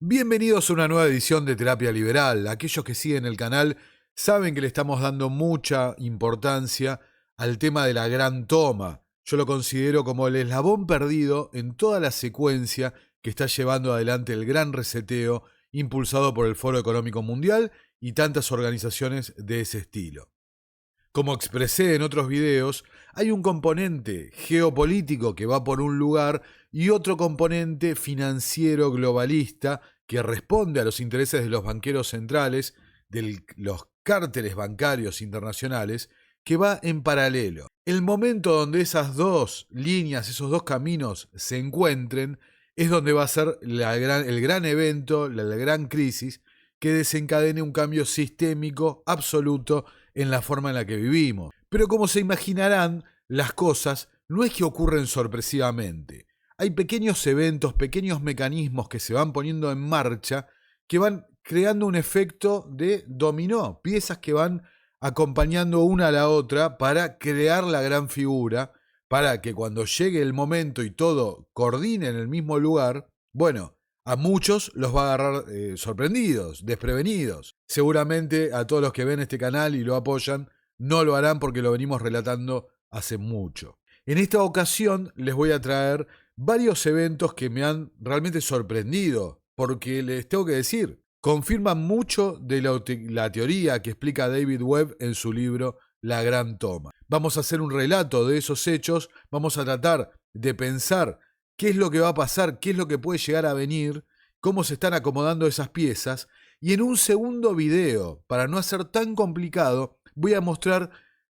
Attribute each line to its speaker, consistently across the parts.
Speaker 1: Bienvenidos a una nueva edición de Terapia Liberal. Aquellos que siguen el canal saben que le estamos dando mucha importancia al tema de la Gran Toma. Yo lo considero como el eslabón perdido en toda la secuencia que está llevando adelante el gran reseteo impulsado por el Foro Económico Mundial y tantas organizaciones de ese estilo. Como expresé en otros videos, hay un componente geopolítico que va por un lugar y otro componente financiero globalista que responde a los intereses de los banqueros centrales, de los cárteles bancarios internacionales, que va en paralelo. El momento donde esas dos líneas, esos dos caminos se encuentren, es donde va a ser el gran evento, la gran crisis, que desencadene un cambio sistémico absoluto en la forma en la que vivimos. Pero como se imaginarán, las cosas no es que ocurren sorpresivamente. Hay pequeños eventos, pequeños mecanismos que se van poniendo en marcha que van creando un efecto de dominó, piezas que van acompañando una a la otra para crear la gran figura, para que cuando llegue el momento y todo coordine en el mismo lugar, bueno, a muchos los va a agarrar sorprendidos, desprevenidos. Seguramente a todos los que ven este canal y lo apoyan, no lo harán porque lo venimos relatando hace mucho. En esta ocasión les voy a traer varios eventos que me han realmente sorprendido, porque les tengo que decir, confirman mucho de la teoría que explica David Webb en su libro La Gran Toma. Vamos a hacer un relato de esos hechos, vamos a tratar de pensar qué es lo que va a pasar, qué es lo que puede llegar a venir, cómo se están acomodando esas piezas, y en un segundo video, para no hacer tan complicado, voy a mostrar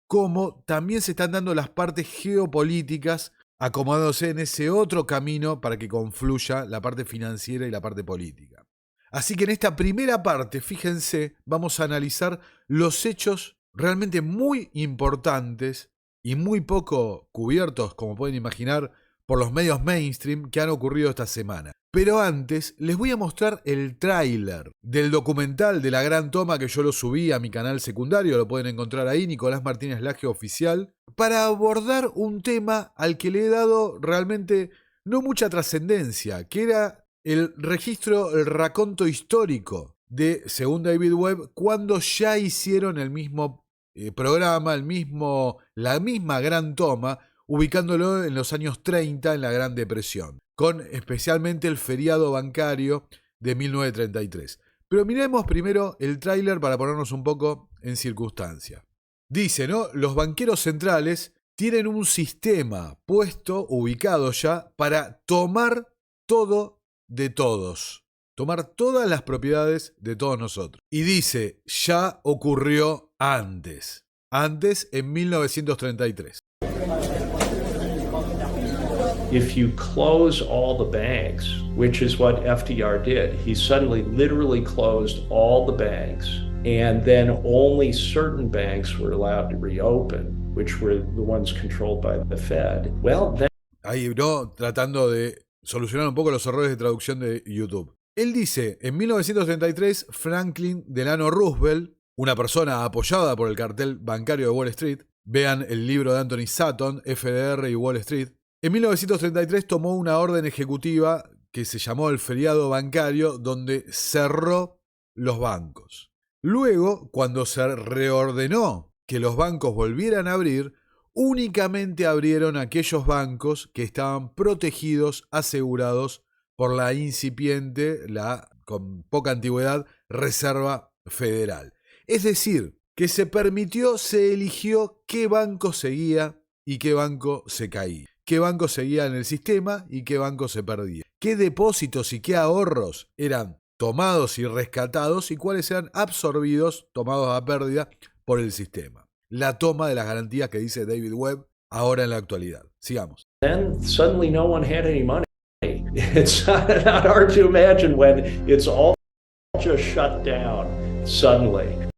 Speaker 1: cómo también se están dando las partes geopolíticas acomodándose en ese otro camino para que confluya la parte financiera y la parte política. Así que en esta primera parte, fíjense, vamos a analizar los hechos realmente muy importantes y muy poco cubiertos, como pueden imaginar, por los medios mainstream que han ocurrido esta semana. Pero antes les voy a mostrar el tráiler del documental de La Gran Toma que yo lo subí a mi canal secundario, lo pueden encontrar ahí, Nicolás Martínez Laje Oficial, para abordar un tema al que le he dado realmente no mucha trascendencia, que era el registro, el raconto histórico de, según David Webb, cuando ya hicieron el mismo programa, la misma Gran Toma, ubicándolo en los años 30 en la Gran Depresión, con especialmente el feriado bancario de 1933. Pero miremos primero el tráiler para ponernos un poco en circunstancia. Dice, ¿no? Los banqueros centrales tienen un sistema puesto, ubicado ya, para tomar todo de todos. Tomar todas las propiedades de todos nosotros. Y dice, ya ocurrió antes. Antes, en 1933.
Speaker 2: If you close all the banks, which is what FDR did, he suddenly literally closed all the banks, and then only certain banks were allowed to reopen, which were the ones controlled by the Fed. Well, then...
Speaker 1: Ahí, ¿no? Tratando de solucionar un poco los errores de traducción de YouTube. Él dice, en 1933, Franklin Delano Roosevelt, una persona apoyada por el cartel bancario de Wall Street, vean el libro de Anthony Sutton, FDR y Wall Street, en 1933 tomó una orden ejecutiva que se llamó el feriado bancario, donde cerró los bancos. Luego, cuando se reordenó que los bancos volvieran a abrir, únicamente abrieron aquellos bancos que estaban protegidos, asegurados por la incipiente, con poca antigüedad, Reserva Federal. Es decir, que se permitió, se eligió qué banco seguía y qué banco se caía. Qué banco seguía en el sistema y qué banco se perdía. Qué depósitos y qué ahorros eran tomados y rescatados y cuáles eran absorbidos, tomados a pérdida por el sistema. La toma de las garantías que dice David Webb ahora en la actualidad. Sigamos.
Speaker 2: Then suddenly no one had any money. It's not hard to imagine when it's all just shut down suddenly.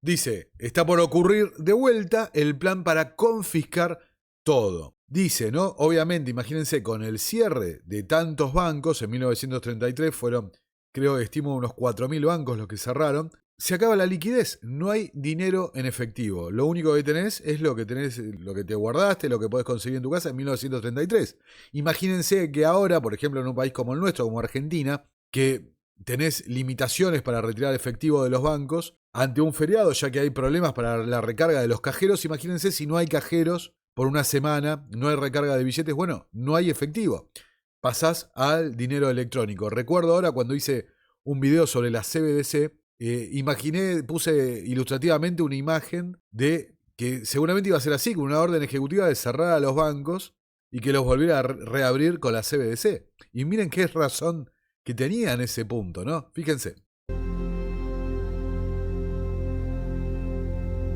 Speaker 1: Dice, está por ocurrir de vuelta el plan para confiscar todo. Dice, ¿no? Obviamente, imagínense, con el cierre de tantos bancos, en 1933 fueron, creo, estimo unos 4.000 bancos los que cerraron, se acaba la liquidez, no hay dinero en efectivo. Lo único que tenés es lo que te guardaste, lo que podés conseguir en tu casa en 1933. Imagínense que ahora, por ejemplo, en un país como el nuestro, como Argentina, que tenés limitaciones para retirar efectivo de los bancos, ante un feriado, ya que hay problemas para la recarga de los cajeros, imagínense si no hay cajeros por una semana, no hay recarga de billetes, bueno, no hay efectivo. Pasás al dinero electrónico. Recuerdo ahora cuando hice un video sobre la CBDC, puse ilustrativamente una imagen de que seguramente iba a ser así, con una orden ejecutiva de cerrar a los bancos y que los volviera a reabrir con la CBDC. Y miren qué razón que tenía en ese punto, ¿no? Fíjense.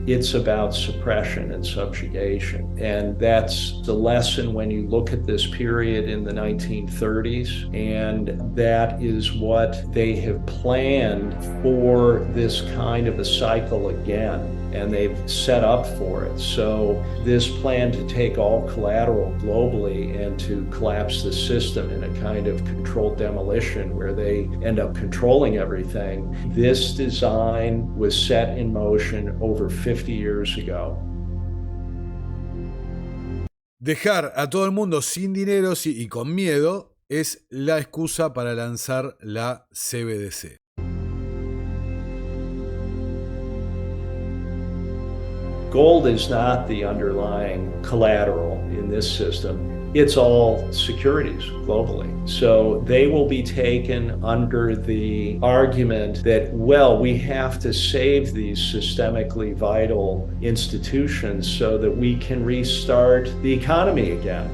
Speaker 2: It's about suppression and subjugation. And that's the lesson when you look at this period in the 1930s. And that is what they have planned for this kind of a cycle again. And they've set up for it. So this plan to take all collateral globally and to collapse the system in a kind of controlled demolition where they end up controlling everything, this design was set in motion over 50 years ago.
Speaker 1: Dejar a todo el mundo sin dinero y con miedo es la excusa para lanzar la CBDC.
Speaker 2: Gold is not the underlying collateral in this system. It's all securities globally. So they will be taken under the argument that, well, we have to save these systemically vital institutions so that we can restart the economy again.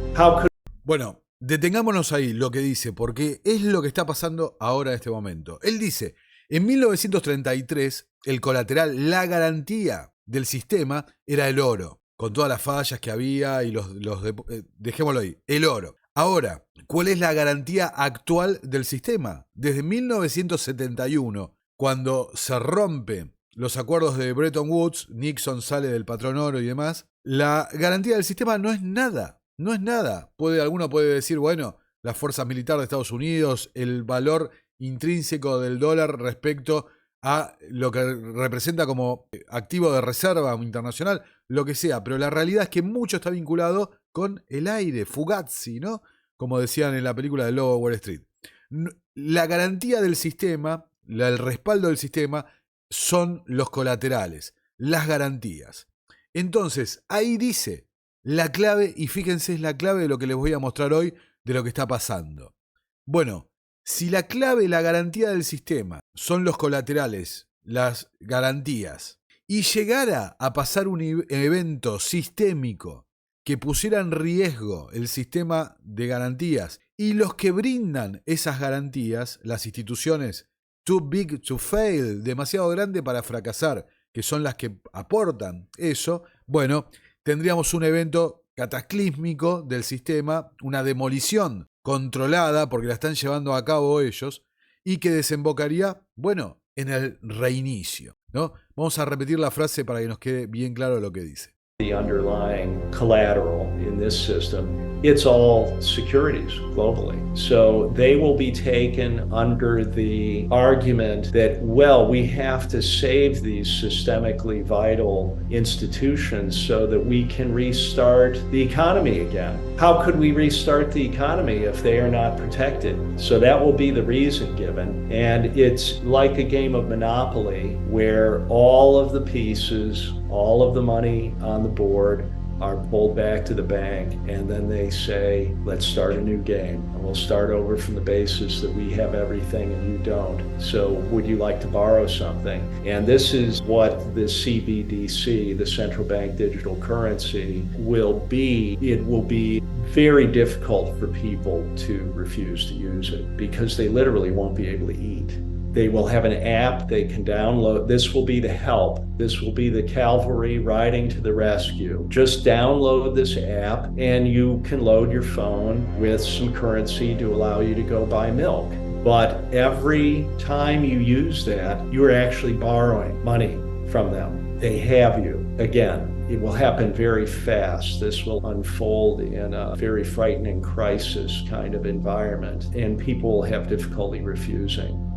Speaker 1: Bueno, detengámonos ahí lo que dice, porque es lo que está pasando ahora en este momento. Él dice, en 1933, el colateral, la garantía del sistema era el oro, con todas las fallas que había y dejémoslo ahí, el oro. Ahora, ¿cuál es la garantía actual del sistema? Desde 1971, cuando se rompen los acuerdos de Bretton Woods, Nixon sale del patrón oro y demás, la garantía del sistema no es nada, no es nada. Alguno puede decir, bueno, las fuerzas militares de Estados Unidos, el valor intrínseco del dólar respecto a lo que representa como activo de reserva internacional, lo que sea, pero la realidad es que mucho está vinculado con el aire, Fugazi, ¿no? Como decían en la película del Lobo de Wall Street. La garantía del sistema, el respaldo del sistema, son los colaterales, las garantías. Entonces, ahí dice la clave, y fíjense, es la clave de lo que les voy a mostrar hoy, de lo que está pasando. Bueno, si la clave, la garantía del sistema, son los colaterales, las garantías, y llegara a pasar un evento sistémico que pusiera en riesgo el sistema de garantías y los que brindan esas garantías, las instituciones too big to fail, demasiado grande para fracasar, que son las que aportan eso, bueno, tendríamos un evento cataclísmico del sistema, una demolición controlada, porque la están llevando a cabo ellos, y que desembocaría, bueno, en el reinicio, ¿no? Vamos a repetir la frase para que nos quede bien claro lo que dice.
Speaker 2: The underlying collateral in this system, it's all securities globally. So they will be taken under the argument that, well, we have to save these systemically vital institutions so that we can restart the economy again. How could we restart the economy if they are not protected? So that will be the reason given. And it's like a game of Monopoly where all of the pieces, all of the money on the board are pulled back to the bank, and then they say, let's start a new game, and we'll start over from the basis that we have everything and you don't. So would you like to borrow something? And this is what the CBDC, the central bank digital currency, will be. It will be very difficult for people to refuse to use it because they literally won't be able to eat. They will have an app they can download. This will be the help. This will be the cavalry riding to the rescue. Just download this app and you can load your phone with some currency to allow you to go buy milk. But every time you use that, you're actually borrowing money from them. They have you. Again, it will happen very fast. This will unfold in a very frightening crisis kind of environment, and people will have difficulty refusing.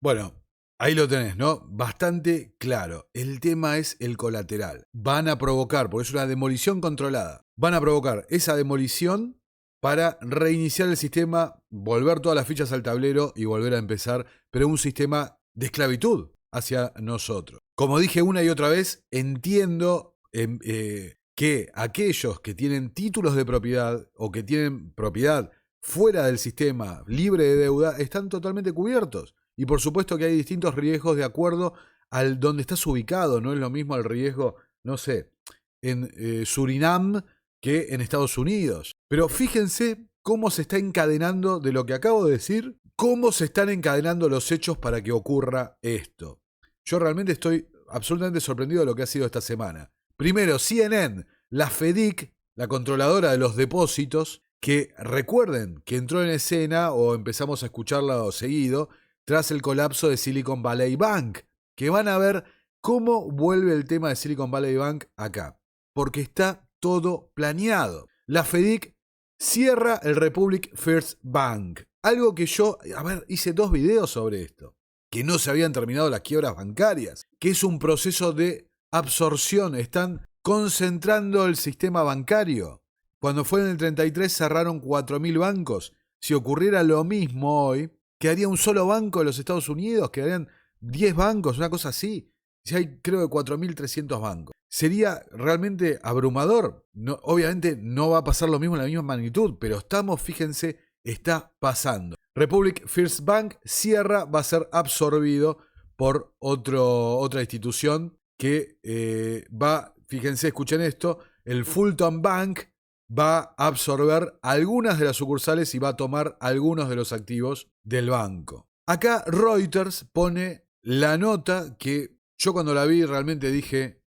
Speaker 1: Bueno, ahí lo tenés, ¿no? Bastante claro. El tema es el colateral. Van a provocar, porque es una demolición controlada, van a provocar esa demolición para reiniciar el sistema, volver todas las fichas al tablero y volver a empezar, pero un sistema de esclavitud hacia nosotros. Como dije una y otra vez, entiendo que aquellos que tienen títulos de propiedad o que tienen propiedad fuera del sistema libre de deuda están totalmente cubiertos. Y por supuesto que hay distintos riesgos de acuerdo al donde estás ubicado. No es lo mismo el riesgo, no sé, en Surinam que en Estados Unidos. Pero fíjense cómo se está encadenando, de lo que acabo de decir, cómo se están encadenando los hechos para que ocurra esto. Yo realmente estoy absolutamente sorprendido de lo que ha sido esta semana. Primero, CNN, la FEDIC, la controladora de los depósitos, que recuerden que entró en escena o empezamos a escucharla seguido tras el colapso de Silicon Valley Bank, que van a ver cómo vuelve el tema de Silicon Valley Bank acá, porque está todo planeado. La FEDIC cierra el Republic First Bank, algo que yo, hice 2 videos sobre esto, que no se habían terminado las quiebras bancarias, que es un proceso de absorción, están concentrando el sistema bancario. Cuando fue en el 33 cerraron 4.000 bancos. Si ocurriera lo mismo hoy, quedaría un solo banco en los Estados Unidos, quedarían 10 bancos, una cosa así. Si hay creo que 4.300 bancos. Sería realmente abrumador. No, obviamente no va a pasar lo mismo en la misma magnitud, pero fíjense, está pasando. Republic First Bank cierra, va a ser absorbido por otra institución que fíjense, escuchen esto, el Fulton Bank va a absorber algunas de las sucursales y va a tomar algunos de los activos del banco. Acá Reuters pone la nota que yo cuando la vi realmente dije,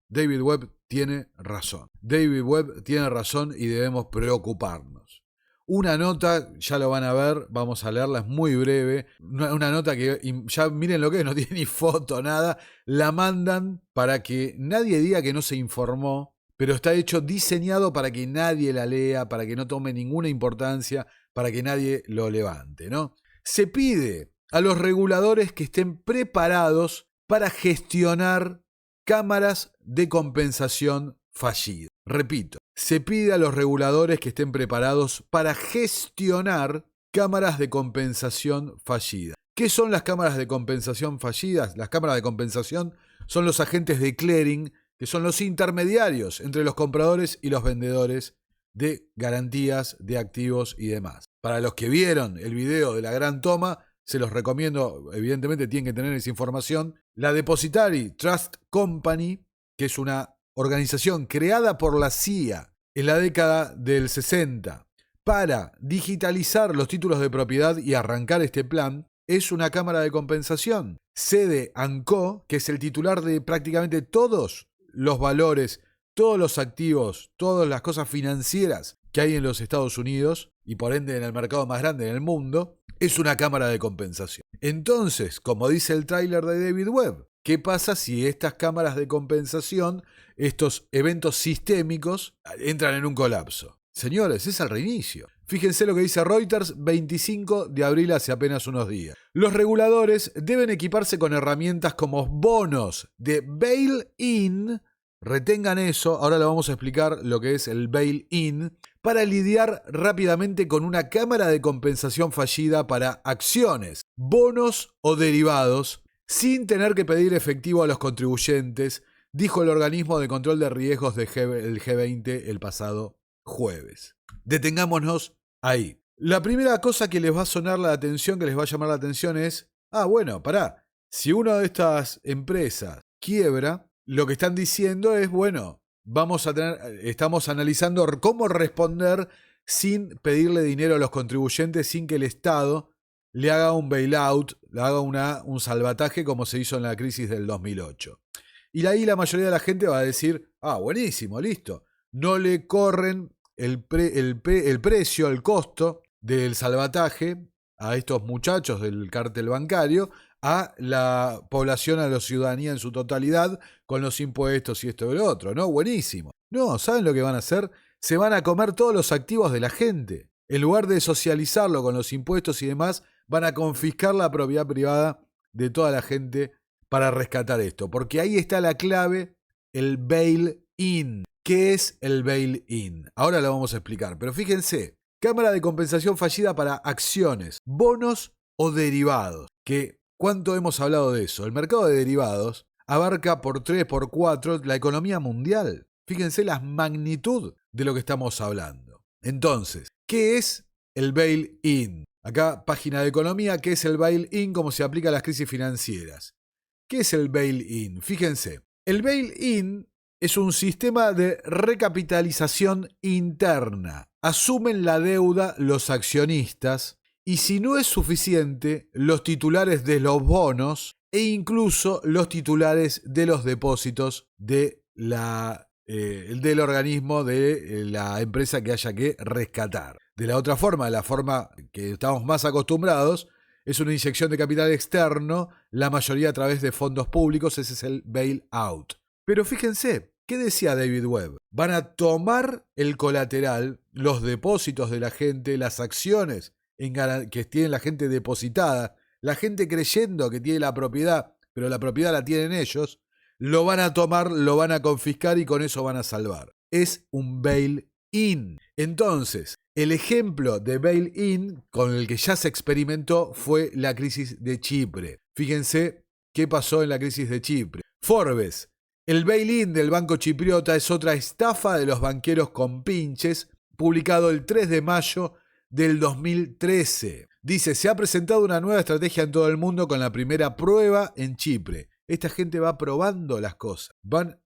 Speaker 1: David Webb tiene razón. David Webb tiene razón y debemos preocuparnos. Una nota, ya lo van a ver, vamos a leerla, es muy breve. Una nota que ya miren lo que es, no tiene ni foto, nada. La mandan para que nadie diga que no se informó, pero está diseñado para que nadie la lea, para que no tome ninguna importancia, para que nadie lo levante, ¿no? Se pide a los reguladores que estén preparados para gestionar cámaras de compensación fallida. Repito, se pide a los reguladores que estén preparados para gestionar cámaras de compensación fallida. ¿Qué son las cámaras de compensación fallidas? Las cámaras de compensación son los agentes de clearing, que son los intermediarios entre los compradores y los vendedores de garantías, de activos y demás. Para los que vieron el video de la gran toma, se los recomiendo, evidentemente tienen que tener esa información. La Depositary Trust Company, que es una organización creada por la CIA en la década del 60 para digitalizar los títulos de propiedad y arrancar este plan, es una cámara de compensación. Sede & Co., que es el titular de prácticamente todos los valores, todos los activos, todas las cosas financieras que hay en los Estados Unidos y por ende en el mercado más grande del mundo, es una cámara de compensación. Entonces, como dice el tráiler de David Webb, ¿qué pasa si estas cámaras de compensación, estos eventos sistémicos, entran en un colapso? Señores, es el reinicio. Fíjense lo que dice Reuters, 25 de abril, hace apenas unos días. Los reguladores deben equiparse con herramientas como bonos de bail-in, retengan eso, ahora le vamos a explicar lo que es el bail-in, para lidiar rápidamente con una cámara de compensación fallida para acciones, bonos o derivados, sin tener que pedir efectivo a los contribuyentes, dijo el organismo de control de riesgos del G20 el pasado jueves. Detengámonos ahí. La primera cosa que les va a sonar la atención, que les va a llamar la atención es, si una de estas empresas quiebra, lo que están diciendo es, estamos analizando cómo responder sin pedirle dinero a los contribuyentes, sin que el Estado le haga un bailout, le haga un salvataje como se hizo en la crisis del 2008. Y ahí la mayoría de la gente va a decir, buenísimo, listo. No le corren el precio, el costo del salvataje a estos muchachos del cártel bancario, a la población, a la ciudadanía en su totalidad, con los impuestos y esto y lo otro, ¿no? Buenísimo. No, ¿saben lo que van a hacer? Se van a comer todos los activos de la gente. En lugar de socializarlo con los impuestos y demás, van a confiscar la propiedad privada de toda la gente para rescatar esto. Porque ahí está la clave, el bail-in. ¿Qué es el bail-in? Ahora lo vamos a explicar, pero fíjense, cámara de compensación fallida para acciones, bonos o derivados. ¿Cuánto hemos hablado de eso? El mercado de derivados abarca por 3, por 4 la economía mundial. Fíjense la magnitud de lo que estamos hablando. Entonces, ¿qué es el bail-in? Acá, página de economía, ¿qué es el bail-in? Cómo se aplica a las crisis financieras. ¿Qué es el bail-in? Fíjense, el bail-in es un sistema de recapitalización interna. Asumen la deuda los accionistas y si no es suficiente, los titulares de los bonos e incluso los titulares de los depósitos del organismo de la empresa que haya que rescatar. De la otra forma, la forma que estamos más acostumbrados, es una inyección de capital externo, la mayoría a través de fondos públicos, ese es el bailout. Pero fíjense, ¿qué decía David Webb? Van a tomar el colateral, los depósitos de la gente, las acciones que tiene la gente depositada, la gente creyendo que tiene la propiedad, pero la propiedad la tienen ellos, lo van a tomar, lo van a confiscar y con eso van a salvar. Es un bail-in. Entonces, el ejemplo de bail-in con el que ya se experimentó fue la crisis de Chipre. Fíjense qué pasó en la crisis de Chipre. Forbes, el bail-in del banco chipriota es otra estafa de los banqueros compinches, publicado el 3 de mayo del 2013. Dice, se ha presentado una nueva estrategia en todo el mundo con la primera prueba en Chipre. Esta gente va probando las cosas, van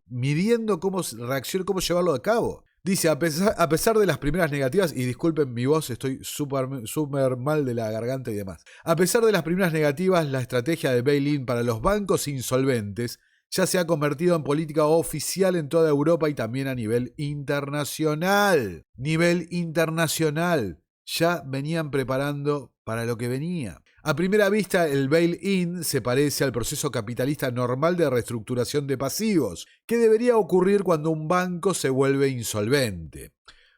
Speaker 1: midiendo cómo reaccionar, cómo llevarlo a cabo. Dice, a pesar de las primeras negativas, y disculpen mi voz, estoy súper mal de la garganta y demás. A pesar de las primeras negativas, la estrategia de bail-in para los bancos insolventes ya se ha convertido en política oficial en toda Europa y también a nivel internacional. Nivel internacional. Ya venían preparando para lo que venía. A primera vista, el bail-in se parece al proceso capitalista normal de reestructuración de pasivos, que debería ocurrir cuando un banco se vuelve insolvente.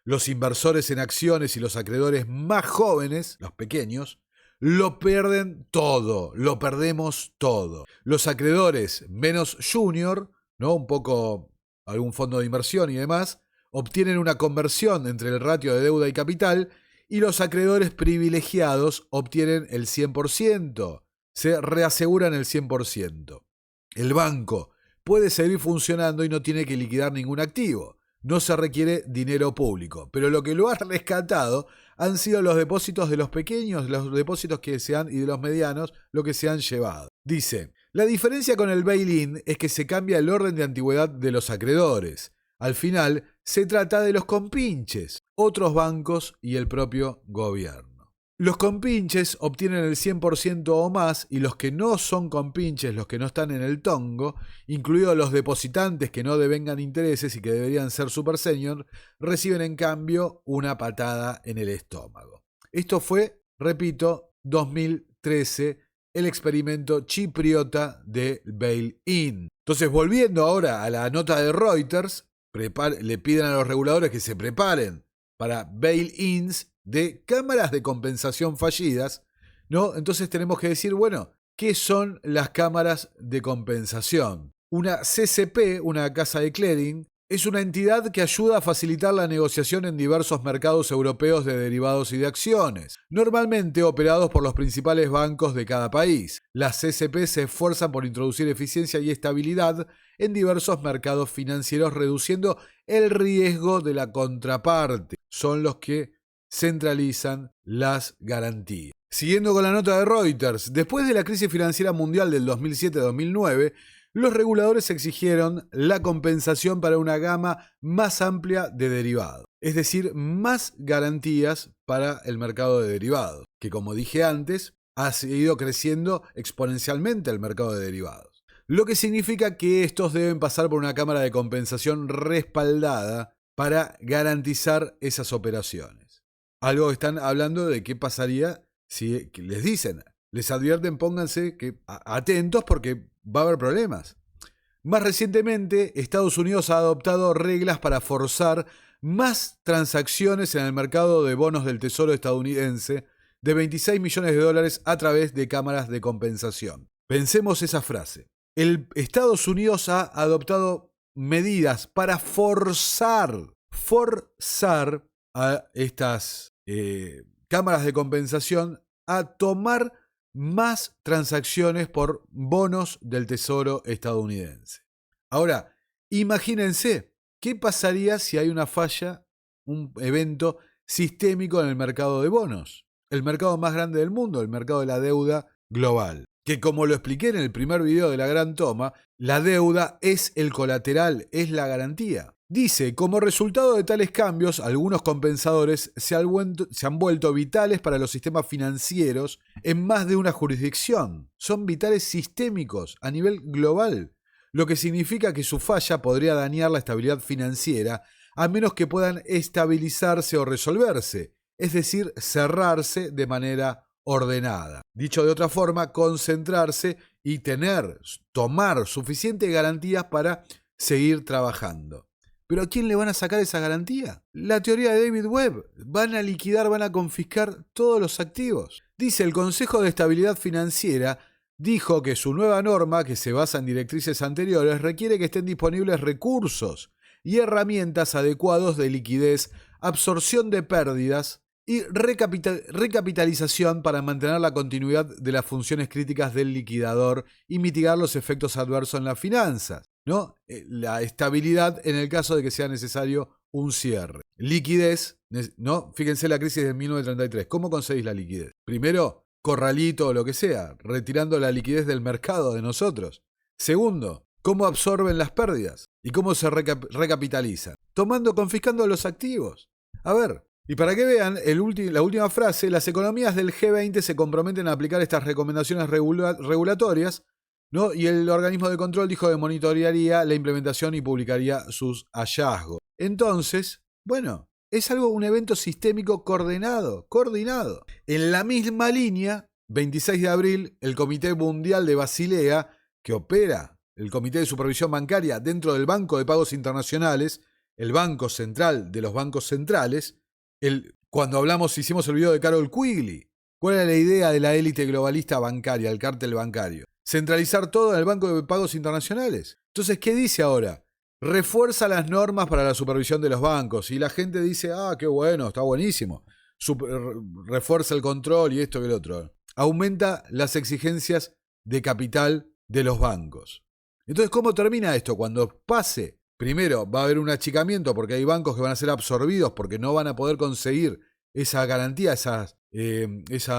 Speaker 1: Los inversores en acciones y los acreedores más jóvenes, los pequeños, lo pierden todo, lo perdemos todo. Los acreedores menos junior, ¿no? Un poco algún fondo de inversión y demás, obtienen una conversión entre el ratio de deuda y capital y los acreedores privilegiados obtienen el 100%, se reaseguran el 100%. El banco puede seguir funcionando y no tiene que liquidar ningún activo. No se requiere dinero público, pero lo que lo ha rescatado han sido los depósitos de los pequeños, los depósitos y de los medianos, lo que se han llevado. Dice, la diferencia con el bail-in es que se cambia el orden de antigüedad de los acreedores. Al final, se trata de los compinches, otros bancos y el propio gobierno. Los compinches obtienen el 100% o más y los que no son compinches, los que no están en el tongo, incluidos los depositantes que no devengan intereses y que deberían ser super senior, reciben en cambio una patada en el estómago. Esto fue, repito, 2013, el experimento chipriota de bail-in. Entonces, volviendo ahora a la nota de Reuters, le piden a los reguladores que se preparen para bail-ins de cámaras de compensación fallidas, ¿no? Entonces tenemos que decir, bueno, ¿qué son las cámaras de compensación? Una CCP, una casa de clearing, es una entidad que ayuda a facilitar la negociación en diversos mercados europeos de derivados y de acciones, normalmente operados por los principales bancos de cada país. Las CCP se esfuerzan por introducir eficiencia y estabilidad en diversos mercados financieros, reduciendo el riesgo de la contraparte. Son los que centralizan las garantías. Siguiendo con la nota de Reuters, después de la crisis financiera mundial del 2007-2009, los reguladores exigieron la compensación para una gama más amplia de derivados, es decir, más garantías para el mercado de derivados, que como dije antes, ha seguido creciendo exponencialmente el mercado de derivados. Lo que significa que estos deben pasar por una cámara de compensación respaldada para garantizar esas operaciones. Algo están hablando de qué pasaría si les dicen, les advierten, pónganse atentos porque va a haber problemas. Más recientemente, Estados Unidos ha adoptado reglas para forzar más transacciones en el mercado de bonos del Tesoro estadounidense de 26 millones de dólares a través de cámaras de compensación. Pensemos esa frase. Estados Unidos ha adoptado medidas para forzar a estas cámaras de compensación a tomar más transacciones por bonos del Tesoro estadounidense. Ahora, imagínense, ¿qué pasaría si hay una falla, un evento sistémico en el mercado de bonos? El mercado más grande del mundo, el mercado de la deuda global. Que como lo expliqué en el primer video de la gran toma, la deuda es el colateral, es la garantía. Dice, como resultado de tales cambios, algunos compensadores se han vuelto vitales para los sistemas financieros en más de una jurisdicción. Son vitales sistémicos a nivel global, lo que significa que su falla podría dañar la estabilidad financiera a menos que puedan estabilizarse o resolverse, es decir, cerrarse de manera ordenada. Dicho de otra forma, concentrarse y tomar suficientes garantías para seguir trabajando. ¿Pero a quién le van a sacar esa garantía? La teoría de David Webb. Van a liquidar, van a confiscar todos los activos. Dice, el Consejo de Estabilidad Financiera dijo que su nueva norma, que se basa en directrices anteriores, requiere que estén disponibles recursos y herramientas adecuados de liquidez, absorción de pérdidas y recapitalización para mantener la continuidad de las funciones críticas del liquidador y mitigar los efectos adversos en las finanzas, ¿no? La estabilidad en el caso de que sea necesario un cierre. Liquidez, ¿no? Fíjense la crisis de 1933. ¿Cómo conseguís la liquidez? Primero, corralito o lo que sea, retirando la liquidez del mercado de nosotros. Segundo, ¿cómo absorben las pérdidas? ¿Y cómo se recapitalizan? Confiscando los activos. A ver, y para que vean, la última frase, las economías del G20 se comprometen a aplicar estas recomendaciones regulatorias, ¿no? Y el organismo de control dijo que monitorearía la implementación y publicaría sus hallazgos. Entonces, bueno, es un evento sistémico coordinado. En la misma línea, 26 de abril, el Comité Mundial de Basilea, que opera el Comité de Supervisión Bancaria dentro del Banco de Pagos Internacionales, el Banco Central de los Bancos Centrales, cuando hicimos el video de Carol Quigley, ¿cuál era la idea de la élite globalista bancaria, el cártel bancario? Centralizar todo en el Banco de Pagos Internacionales. Entonces, ¿qué dice ahora? Refuerza las normas para la supervisión de los bancos. Y la gente dice, qué bueno, está buenísimo. Refuerza el control y esto y el otro. Aumenta las exigencias de capital de los bancos. Entonces, ¿cómo termina esto? Cuando pase, primero va a haber un achicamiento porque hay bancos que van a ser absorbidos porque no van a poder conseguir esa garantía, ese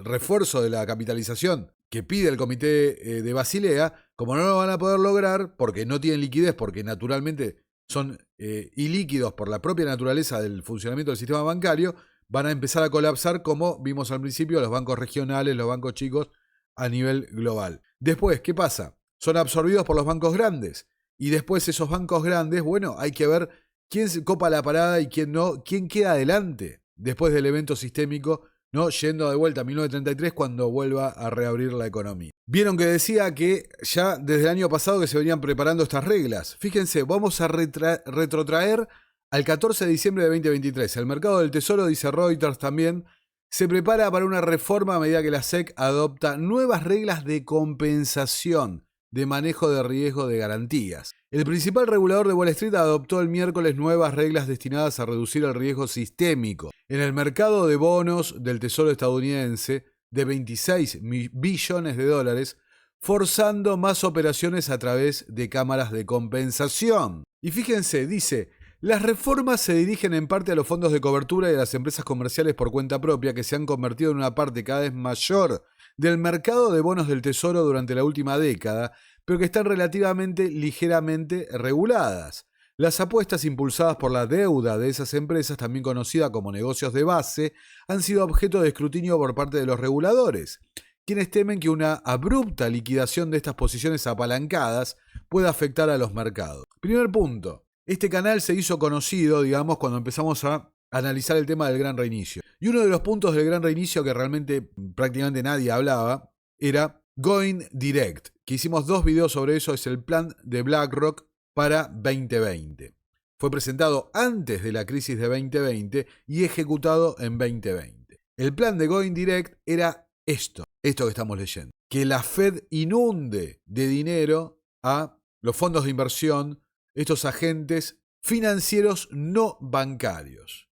Speaker 1: refuerzo de la capitalización que pide el Comité de Basilea. Como no lo van a poder lograr porque no tienen liquidez, porque naturalmente son ilíquidos por la propia naturaleza del funcionamiento del sistema bancario, van a empezar a colapsar, como vimos al principio, los bancos regionales, los bancos chicos a nivel global. Después, ¿qué pasa? Son absorbidos por los bancos grandes. Y después esos bancos grandes, bueno, hay que ver quién se copa la parada y quién no, quién queda adelante después del evento sistémico, ¿no? Yendo de vuelta a 1933 cuando vuelva a reabrir la economía. Vieron que decía que ya desde el año pasado que se venían preparando estas reglas. Fíjense, vamos a retrotraer al 14 de diciembre de 2023. El mercado del tesoro, dice Reuters también, se prepara para una reforma a medida que la SEC adopta nuevas reglas de compensación de manejo de riesgo de garantías. El principal regulador de Wall Street adoptó el miércoles nuevas reglas destinadas a reducir el riesgo sistémico en el mercado de bonos del Tesoro estadounidense de 26 billones de dólares, forzando más operaciones a través de cámaras de compensación. Y fíjense, dice, las reformas se dirigen en parte a los fondos de cobertura y a las empresas comerciales por cuenta propia que se han convertido en una parte cada vez mayor del mercado de bonos del Tesoro durante la última década, pero que están relativamente ligeramente reguladas. Las apuestas impulsadas por la deuda de esas empresas, también conocida como negocios de base, han sido objeto de escrutinio por parte de los reguladores, quienes temen que una abrupta liquidación de estas posiciones apalancadas pueda afectar a los mercados. Primer punto. Este canal se hizo conocido, digamos, cuando empezamos a analizar el tema del gran reinicio. Y uno de los puntos del gran reinicio que realmente prácticamente nadie hablaba era Going Direct, que hicimos 2 videos sobre eso, es el plan de BlackRock para 2020. Fue presentado antes de la crisis de 2020 y ejecutado en 2020. El plan de Going Direct era esto que estamos leyendo. Que la Fed inunde de dinero a los fondos de inversión, estos agentes financieros no bancarios.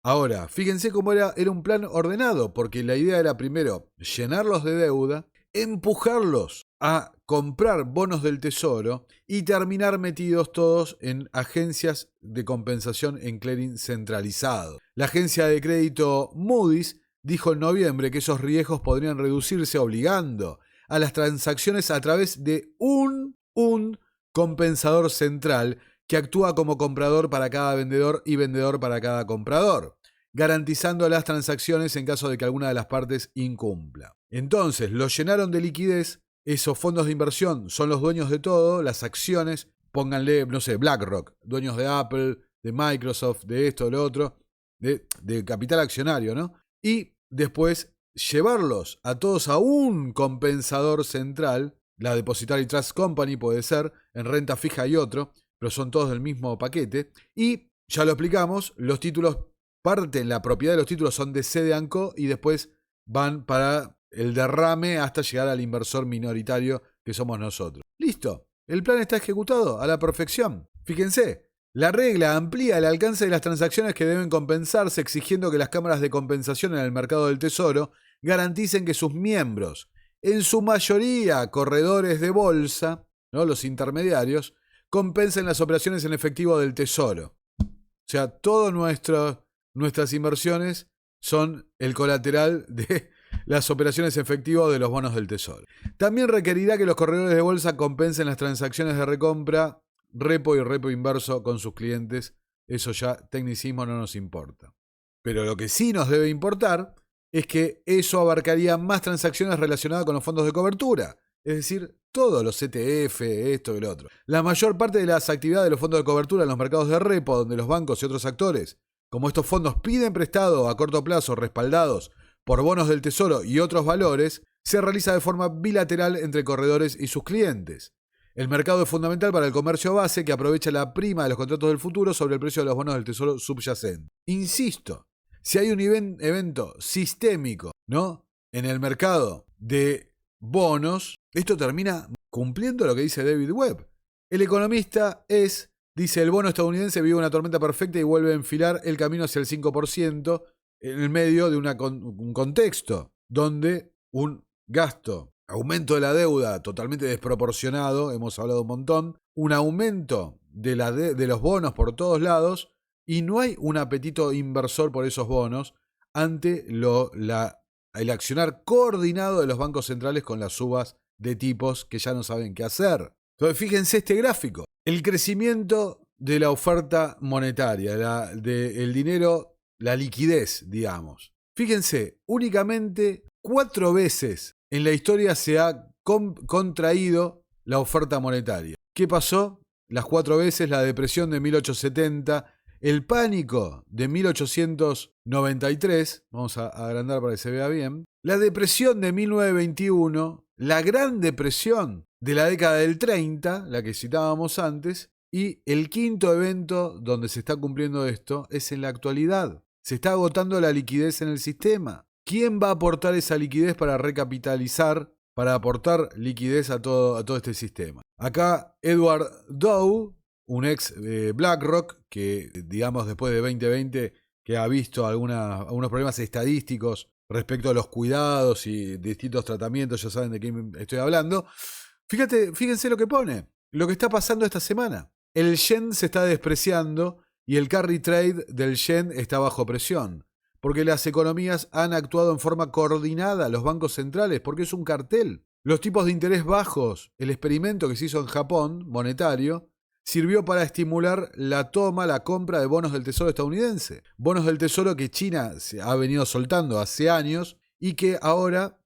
Speaker 1: Ahora, fíjense cómo era un plan ordenado, porque la idea era primero llenarlos de deuda, empujarlos a comprar bonos del tesoro y terminar metidos todos en agencias de compensación en clearing centralizado. La agencia de crédito Moody's dijo en noviembre que esos riesgos podrían reducirse obligando a las transacciones a través de un compensador central que actúa como comprador para cada vendedor y vendedor para cada comprador, garantizando las transacciones en caso de que alguna de las partes incumpla. Entonces, lo llenaron de liquidez, esos fondos de inversión son los dueños de todo, las acciones, pónganle, no sé, BlackRock, dueños de Apple, de Microsoft, de esto, de lo otro, de capital accionario, ¿no? Y después llevarlos a todos a un compensador central, la Depositary Trust Company puede ser, en renta fija y otro, pero son todos del mismo paquete, y ya lo explicamos, los títulos parten, la propiedad de los títulos son de CD & Co y después van para el derrame hasta llegar al inversor minoritario que somos nosotros. Listo, el plan está ejecutado a la perfección. Fíjense, la regla amplía el alcance de las transacciones que deben compensarse, exigiendo que las cámaras de compensación en el mercado del tesoro garanticen que sus miembros, en su mayoría corredores de bolsa, ¿no?, los intermediarios, compensen las operaciones en efectivo del tesoro. O sea, todas nuestras inversiones son el colateral de las operaciones en efectivo de los bonos del tesoro. También requerirá que los corredores de bolsa compensen las transacciones de recompra, repo y repo inverso con sus clientes. Eso ya, tecnicismo, no nos importa. Pero lo que sí nos debe importar es que eso abarcaría más transacciones relacionadas con los fondos de cobertura. Es decir, todos los ETF, esto y lo otro. La mayor parte de las actividades de los fondos de cobertura en los mercados de repo, donde los bancos y otros actores, como estos fondos, piden prestado a corto plazo respaldados por bonos del tesoro y otros valores, se realiza de forma bilateral entre corredores y sus clientes. El mercado es fundamental para el comercio base que aprovecha la prima de los contratos del futuro sobre el precio de los bonos del tesoro subyacente. Insisto, si hay un evento sistémico, ¿no?, en el mercado de bonos, esto termina cumpliendo lo que dice David Webb. El economista dice, el bono estadounidense vive una tormenta perfecta y vuelve a enfilar el camino hacia el 5% en el medio de un contexto donde un gasto, aumento de la deuda totalmente desproporcionado, hemos hablado un montón, un aumento de los bonos por todos lados y no hay un apetito inversor por esos bonos ante el accionar coordinado de los bancos centrales con las subas de tipos que ya no saben qué hacer. Entonces, fíjense este gráfico. El crecimiento de la oferta monetaria, del dinero, la liquidez, digamos. Fíjense, únicamente 4 veces en la historia se ha contraído la oferta monetaria. ¿Qué pasó? Las 4 veces, la depresión de 1870, el pánico de 1893, vamos a agrandar para que se vea bien, la depresión de 1921, la gran depresión de la década del 30, la que citábamos antes, y el quinto evento donde se está cumpliendo esto es en la actualidad. Se está agotando la liquidez en el sistema. ¿Quién va a aportar esa liquidez para recapitalizar, para aportar liquidez a todo este sistema? Acá Edward Dow, un ex BlackRock, que digamos después de 2020 que ha visto algunos problemas estadísticos respecto a los cuidados y distintos tratamientos, ya saben de quién estoy hablando. Fíjense lo que pone, lo que está pasando esta semana. El yen se está despreciando y el carry trade del yen está bajo presión, porque las economías han actuado en forma coordinada, los bancos centrales, porque es un cartel. Los tipos de interés bajos, el experimento que se hizo en Japón, monetario, sirvió para estimular la compra de bonos del tesoro estadounidense. Bonos del tesoro que China se ha venido soltando hace años y que ahora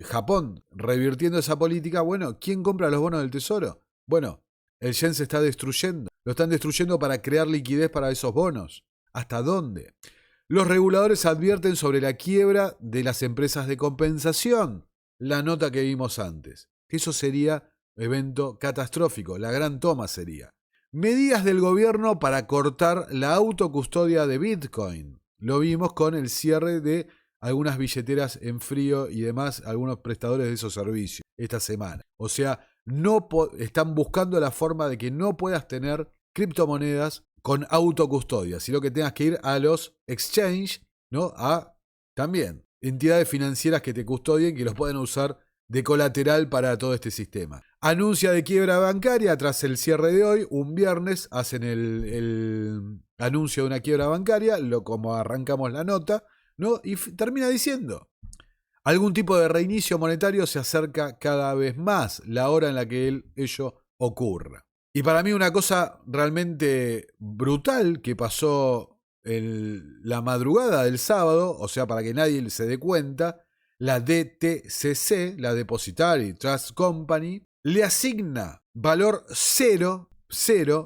Speaker 1: Japón, revirtiendo esa política, bueno, ¿quién compra los bonos del tesoro? Bueno, el yen se está destruyendo. Lo están destruyendo para crear liquidez para esos bonos. ¿Hasta dónde? Los reguladores advierten sobre la quiebra de las empresas de compensación. La nota que vimos antes. Eso sería evento catastrófico. La gran toma sería. Medidas del gobierno para cortar la autocustodia de Bitcoin. Lo vimos con el cierre de algunas billeteras en frío y demás, algunos prestadores de esos servicios esta semana. O sea, están buscando la forma de que no puedas tener criptomonedas con autocustodia, sino que tengas que ir a los exchange, ¿no? A también entidades financieras que te custodien, que los puedan usar de colateral para todo este sistema. Anuncia de quiebra bancaria tras el cierre de hoy. Un viernes hacen el anuncio de una quiebra bancaria, como arrancamos la nota, ¿no? Y termina diciendo: algún tipo de reinicio monetario se acerca cada vez más, la hora en la que ello ocurra. Y para mí una cosa realmente brutal que pasó la madrugada del sábado, o sea, para que nadie se dé cuenta, la DTCC, la Depositary Trust Company, le asigna valor cero,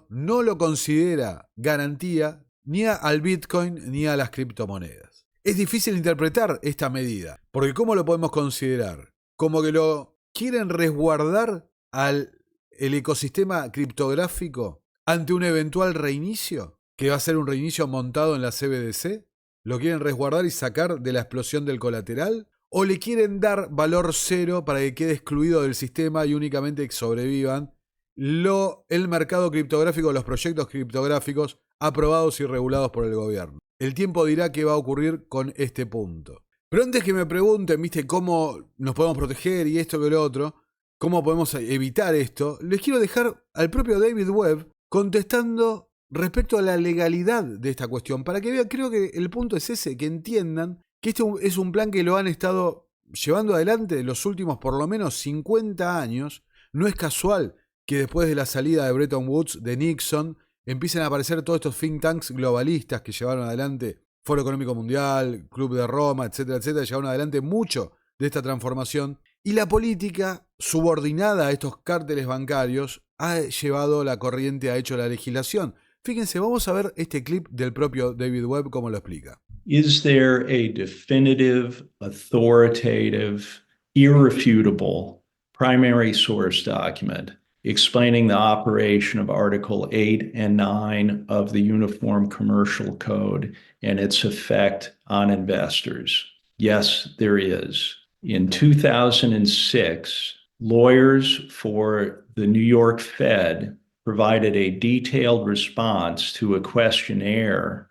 Speaker 1: no lo considera garantía ni al Bitcoin ni a las criptomonedas. Es difícil interpretar esta medida, porque ¿cómo lo podemos considerar? Como que lo quieren resguardar el ecosistema criptográfico ante un eventual reinicio, que va a ser un reinicio montado en la CBDC. ¿Lo quieren resguardar y sacar de la explosión del colateral? ¿O le quieren dar valor cero para que quede excluido del sistema y únicamente sobrevivan el mercado criptográfico, los proyectos criptográficos aprobados y regulados por el gobierno? El tiempo dirá qué va a ocurrir con este punto. Pero antes que me pregunten, ¿viste?, cómo nos podemos proteger y esto que lo otro, cómo podemos evitar esto, les quiero dejar al propio David Webb contestando respecto a la legalidad de esta cuestión, para que vean. Creo que el punto es ese, que entiendan que este es un plan que lo han estado llevando adelante los últimos por lo menos 50 años. No es casual que después de la salida de Bretton Woods, de Nixon, empiecen a aparecer todos estos think tanks globalistas que llevaron adelante Foro Económico Mundial, Club de Roma, etcétera, etcétera, llevaron adelante mucho de esta transformación. Y la política subordinada a estos cárteles bancarios ha llevado la corriente, ha hecho la legislación. Fíjense, vamos a ver este clip del propio David Webb cómo lo explica.
Speaker 2: Is there a definitive, authoritative, irrefutable primary source document explaining the operation of Article 8 and 9 of the Uniform Commercial Code and its effect on investors? Yes, there is. In 2006, lawyers for the New York Fed provided a detailed response to a questionnaire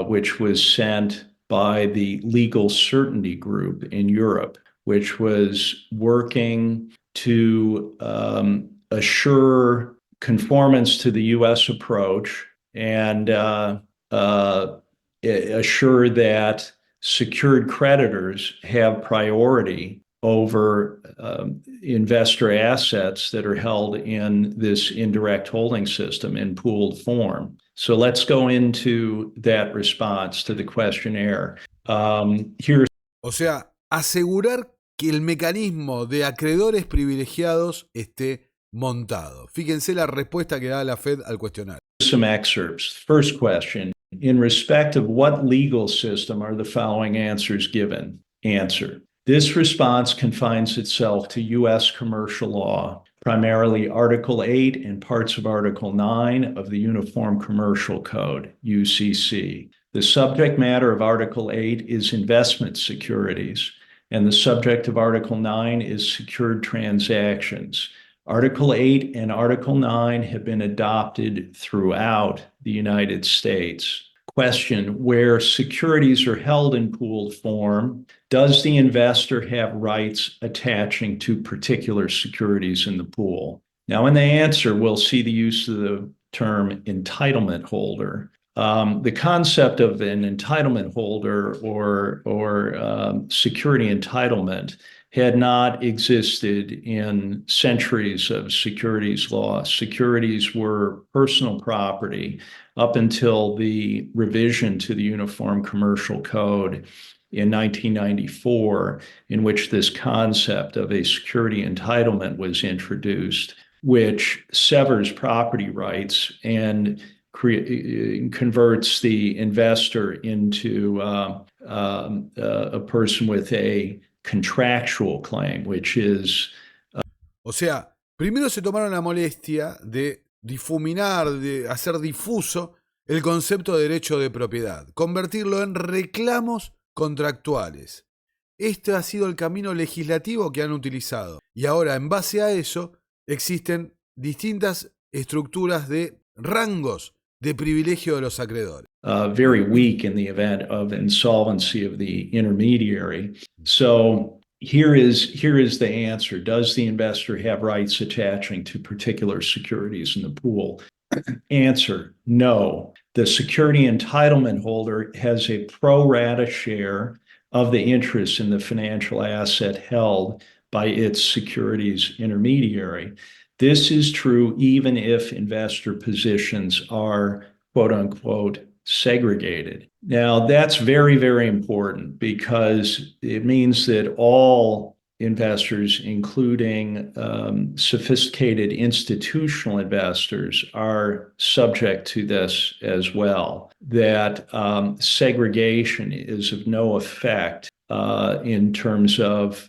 Speaker 2: which was sent by the Legal Certainty Group in Europe, which was working to assure conformance to the U.S. approach and assure that secured creditors have priority over investor assets that are held in this indirect holding system in pooled form. So let's go into that response to the questionnaire.
Speaker 1: O sea, asegurar que el mecanismo de acreedores privilegiados esté montado. Fíjense la respuesta que da la Fed al cuestionario.
Speaker 2: Some excerpts. First question: in respect of what legal system are the following answers given? Answer: this response confines itself to U.S. commercial law, primarily Article 8 and parts of Article 9 of the Uniform Commercial Code, UCC. The subject matter of Article 8 is investment securities, and the subject of Article 9 is secured transactions. Article 8 and Article 9 have been adopted throughout the United States. Question: where securities are held in pooled form, does the investor have rights attaching to particular securities in the pool? Now, in the answer, we'll see the use of the term entitlement holder. The concept of an entitlement holder or security entitlement had not existed in centuries of securities law. Securities were personal property up until the revision to the Uniform Commercial Code in 1994, in which this concept of a security entitlement was introduced, which severs property rights and converts the investor into a person with a contractual claim, which is...
Speaker 1: O sea, primero se tomaron la molestia de difuminar, de hacer difuso el concepto de derecho de propiedad, convertirlo en reclamos contractuales. Este ha sido el camino legislativo que han utilizado. Y ahora, en base a eso, existen distintas estructuras de rangos de privilegio de los acreedores.
Speaker 2: Very weak in the event of insolvency of the intermediary. So here is the answer. Does the investor have rights attaching to particular securities in the pool? Answer, no. The security entitlement holder has a pro rata share of the interest in the financial asset held by its securities intermediary. This is true even if investor positions are, quote unquote, segregated. Now, that's very, very important because it means that all investors, including sophisticated institutional investors, are subject to this as well. That segregation is of no effect in terms of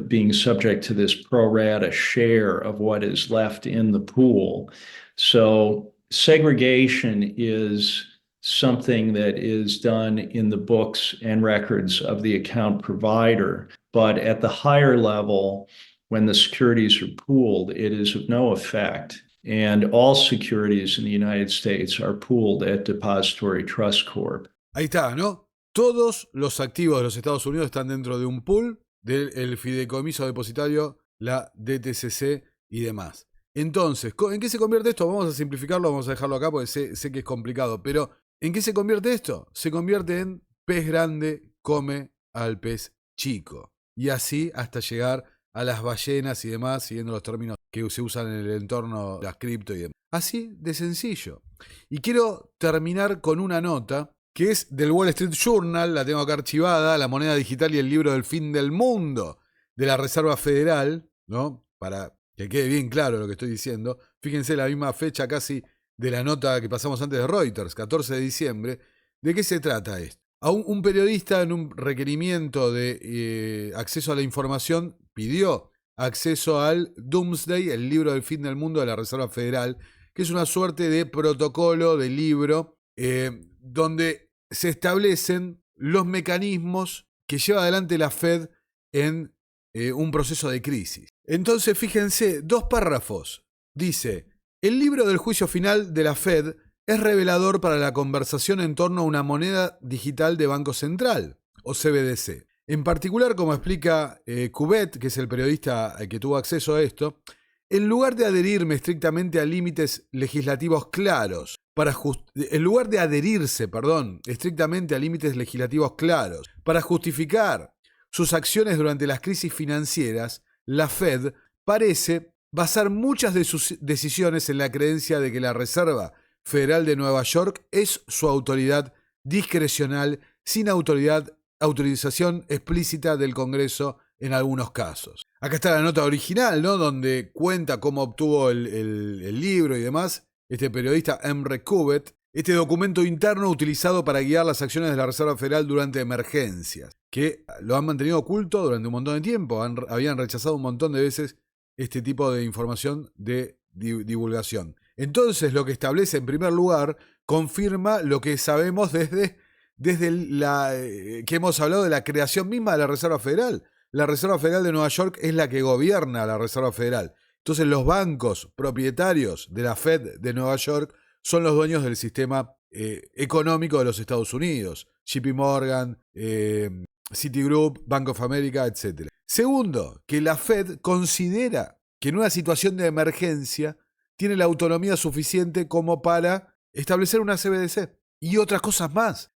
Speaker 2: being subject to this pro rata share of what is left in the pool. So segregation is something that is done in the books and records of the account provider. But at the higher level, when the securities are pooled, it is of no effect. And all securities in the United States are pooled at Depository Trust Corp.
Speaker 1: Ahí está, ¿no? Todos los activos de los Estados Unidos están dentro de un pool del fideicomiso depositario, la DTCC y demás. Entonces, ¿en qué se convierte esto? Vamos a simplificarlo, vamos a dejarlo acá porque sé que es complicado, pero ¿en qué se convierte esto? Se convierte en pez grande come al pez chico. Y así hasta llegar a las ballenas y demás, siguiendo los términos que se usan en el entorno de las cripto y demás. Así de sencillo. Y quiero terminar con una nota que es del Wall Street Journal, la tengo acá archivada, la moneda digital y el libro del fin del mundo de la Reserva Federal, ¿no? Para que quede bien claro lo que estoy diciendo. Fíjense la misma fecha casi de la nota que pasamos antes de Reuters, 14 de diciembre. ¿De qué se trata esto? A un periodista en un requerimiento de acceso a la información pidió acceso al Doomsday, el libro del fin del mundo de la Reserva Federal, que es una suerte de protocolo, de libro, donde se establecen los mecanismos que lleva adelante la Fed en un proceso de crisis. Entonces, fíjense, 2 párrafos. Dice, el libro del juicio final de la Fed es revelador para la conversación en torno a una moneda digital de Banco Central, o CBDC. En particular, como explica Cubitt, que es el periodista que tuvo acceso a esto, en lugar de adherirme estrictamente a límites legislativos claros, en lugar de adherirse, estrictamente a límites legislativos claros, para justificar sus acciones durante las crisis financieras, la Fed parece basar muchas de sus decisiones en la creencia de que la Reserva Federal de Nueva York es su autoridad discrecional sin autorización explícita del Congreso en algunos casos. Acá está la nota original, ¿no? Donde cuenta cómo obtuvo el libro y demás este periodista Emre Cubitt, este documento interno utilizado para guiar las acciones de la Reserva Federal durante emergencias, que lo han mantenido oculto durante un montón de tiempo, habían rechazado un montón de veces este tipo de información de divulgación. Entonces, lo que establece en primer lugar confirma lo que sabemos desde que hemos hablado de la creación misma de la Reserva Federal. La Reserva Federal de Nueva York es la que gobierna la Reserva Federal. Entonces, los bancos propietarios de la Fed de Nueva York son los dueños del sistema económico de los Estados Unidos. JP Morgan, Citigroup, Bank of America, etc. Segundo, que la Fed considera que en una situación de emergencia tiene la autonomía suficiente como para establecer una CBDC y otras cosas más.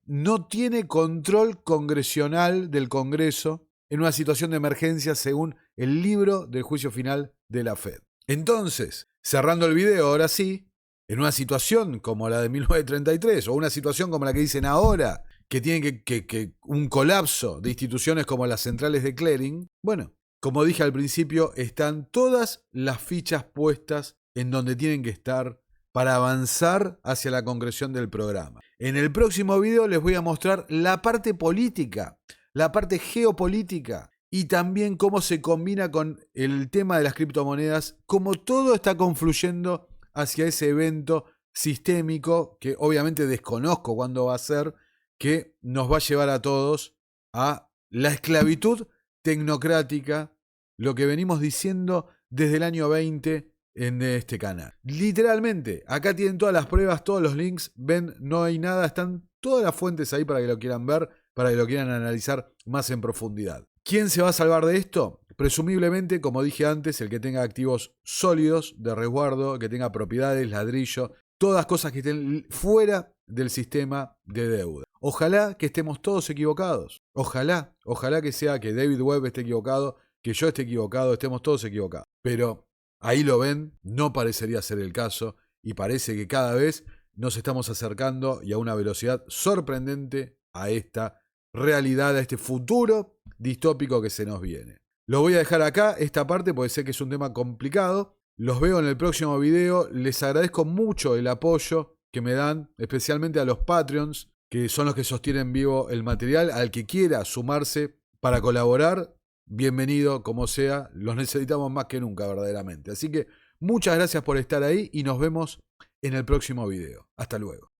Speaker 1: No tiene control congresional del Congreso en una situación de emergencia según el libro del juicio final de la Fed. Entonces, cerrando el video, ahora sí, en una situación como la de 1933 o una situación como la que dicen ahora, que tiene que un colapso de instituciones como las centrales de clearing, bueno, como dije al principio, están todas las fichas puestas en donde tienen que estar para avanzar hacia la concreción del programa. En el próximo video les voy a mostrar la parte política, la parte geopolítica y también cómo se combina con el tema de las criptomonedas, cómo todo está confluyendo hacia ese evento sistémico que obviamente desconozco cuándo va a ser, que nos va a llevar a todos a la esclavitud tecnocrática, lo que venimos diciendo desde el año 20 en este canal. Literalmente, acá tienen todas las pruebas, todos los links, ven, no hay nada, están todas las fuentes ahí para que lo quieran ver, para que lo quieran analizar más en profundidad. ¿Quién se va a salvar de esto? Presumiblemente, como dije antes, el que tenga activos sólidos de resguardo, que tenga propiedades, ladrillo, todas cosas que estén fuera del sistema de deuda. Ojalá que estemos todos equivocados. Ojalá que sea que David Webb esté equivocado, que yo esté equivocado, estemos todos equivocados. Pero ahí lo ven, no parecería ser el caso y parece que cada vez nos estamos acercando y a una velocidad sorprendente a esta realidad, a este futuro distópico que se nos viene. Lo voy a dejar acá, esta parte, porque sé que es un tema complicado. Los veo en el próximo video. Les agradezco mucho el apoyo que me dan, especialmente a los Patreons, que son los que sostienen vivo el material. Al que quiera sumarse para colaborar, bienvenido como sea. Los necesitamos más que nunca, verdaderamente. Así que muchas gracias por estar ahí y nos vemos en el próximo video. Hasta luego.